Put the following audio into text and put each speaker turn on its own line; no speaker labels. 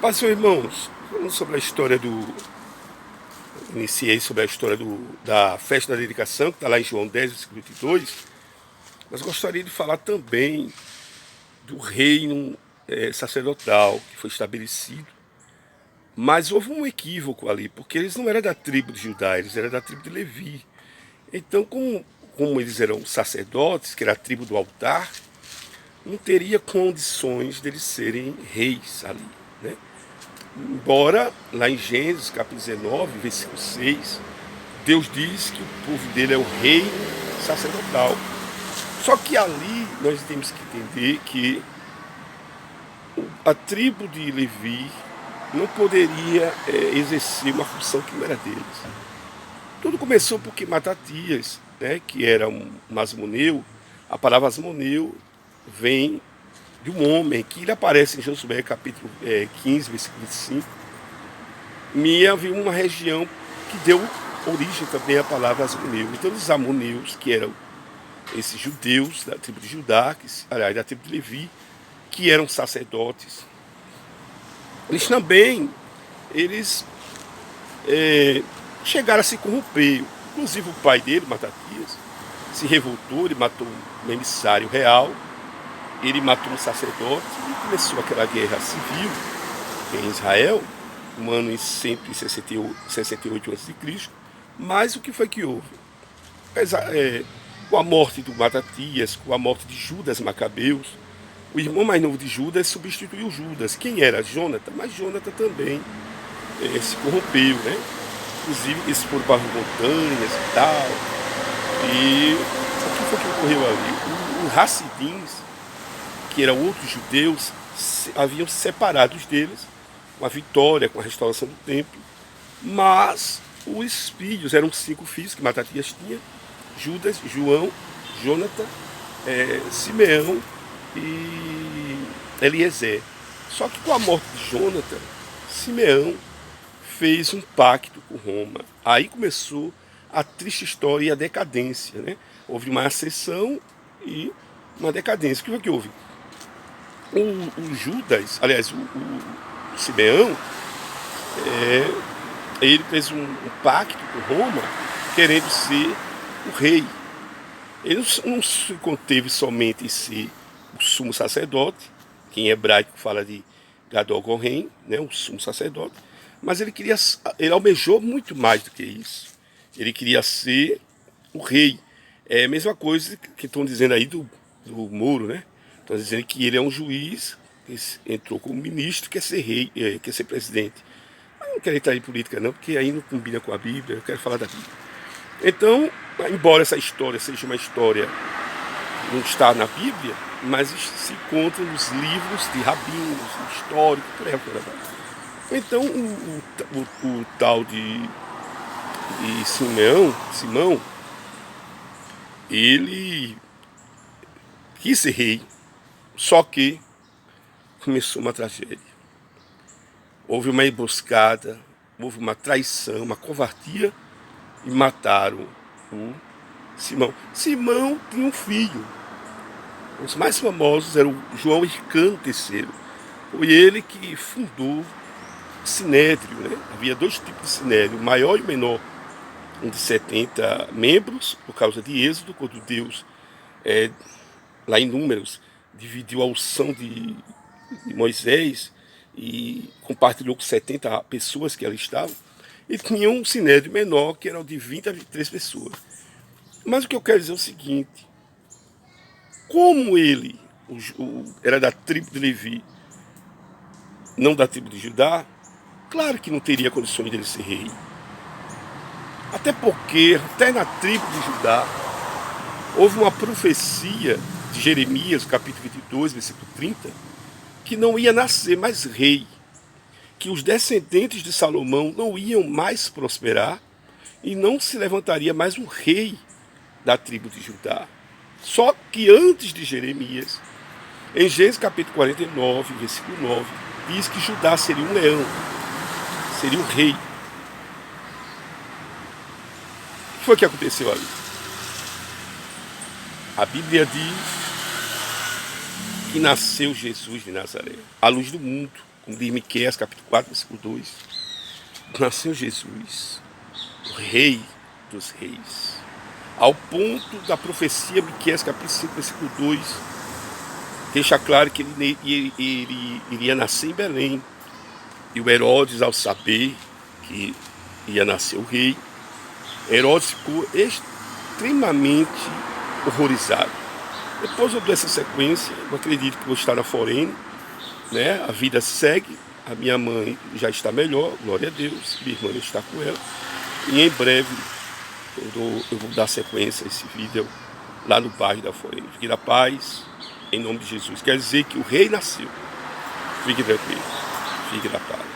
Paz, meus irmãos, falando sobre a história do. Iniciei sobre a história da festa da dedicação, que está lá em João 10, versículo 22, mas gostaria de falar também do reino sacerdotal que foi estabelecido. Mas houve um equívoco ali, porque eles não eram da tribo de Judá, eles eram da tribo de Levi. Então, como eles eram sacerdotes, que era a tribo do altar, não teria condições deles serem reis ali, né? Embora, lá em Gênesis, capítulo 19, versículo 6, Deus diz que o povo dele é o reino sacerdotal. Só que ali nós temos que entender que a tribo de Levi não poderia exercer uma função que não era deles. Tudo começou porque Matatias, né, que era um masmoneu, a palavra asmoneu vem de um homem que ele aparece em Josué capítulo 15, versículo 25. E havia uma região que deu origem também à palavra asmoneu. Então os amoneus, que eram esses judeus da tribo de Judá, aliás, da tribo de Levi, que eram sacerdotes, eles também eles chegaram a se corromper. Inclusive o pai dele, Matatias, se revoltou, ele matou um emissário real, ele matou um sacerdote e começou aquela guerra civil em Israel, no ano em 168 a.C. Mas o que foi que houve? Com a morte do Matatias, com a morte de Judas Macabeus, o irmão mais novo de Judas substituiu Judas. Quem era? Jonathan. Mas Jonathan também se corrompeu, né? Inclusive eles foram para as montanhas e tal. E o que foi que ocorreu ali? Os Hassidins, que eram outros judeus, haviam se separado deles, com a vitória, com a restauração do templo. Mas os filhos, eram 5 filhos que Matatias tinha: Judas, João, Jonathan, Simeão e Eliezer. Só que com a morte de Jonathan, Simeão fez um pacto com Roma. Aí começou a triste história e a decadência, né? Houve uma ascensão e uma decadência. O que foi que houve? O Judas, aliás, o Simeão, ele fez um pacto com Roma, querendo ser o rei. Ele não se conteve somente em ser o sumo sacerdote, que em hebraico fala de Gadol Goren, né, o sumo sacerdote, mas ele almejou muito mais do que isso. Ele queria ser o rei. É a mesma coisa que estão dizendo aí do Moro, né? Estão dizendo que ele é um juiz, que entrou como ministro, quer ser rei, quer ser presidente. Mas não quero entrar em política não, porque aí não combina com a Bíblia, eu quero falar da Bíblia. Então, embora essa história seja uma história que não está na Bíblia, mas se encontra nos livros de rabinos, históricos, por aí. Então, o tal de Simão, ele quis ser rei, só que começou uma tragédia. Houve uma emboscada, houve uma traição, uma covardia, e mataram o Simão. Simão tinha um filho. Os mais famosos eram o João Hircano III. Foi ele que fundou o Sinédrio, né? Havia 2 tipos de Sinédrio, o maior e o menor. Um de 70 membros, por causa de Êxodo, quando Deus, lá em Números, dividiu a unção de Moisés e compartilhou com 70 pessoas que ali estavam. E tinha um sinédrio menor, que era o de 20 a 23 pessoas. Mas o que eu quero dizer é o seguinte: como ele era da tribo de Levi, não da tribo de Judá, claro que não teria condições dele ser rei. Até porque, até na tribo de Judá, houve uma profecia de Jeremias, capítulo 22, versículo 30, que não ia nascer mais rei, que os descendentes de Salomão não iam mais prosperar e não se levantaria mais um rei da tribo de Judá. Só que antes de Jeremias, em Gênesis capítulo 49, versículo 9, diz que Judá seria um leão, seria um rei. O que foi que aconteceu ali? A Bíblia diz que nasceu Jesus de Nazaré, a luz do mundo, de Miqueias, capítulo 4, versículo 2, nasceu Jesus, o Rei dos Reis. Ao ponto da profecia Miqueias, capítulo 5, versículo 2, deixa claro que ele iria nascer em Belém. E o Herodes, ao saber que ia nascer o rei, Herodes ficou extremamente horrorizado. Depois eu dou essa sequência, eu acredito que vou estar na Forene, né? A vida segue, a minha mãe já está melhor, glória a Deus, minha irmã está com ela. E em breve eu vou dar sequência a esse vídeo lá no bairro da Forene. Fique na paz, em nome de Jesus. Quer dizer que o rei nasceu. Fique tranquilo, fique na paz.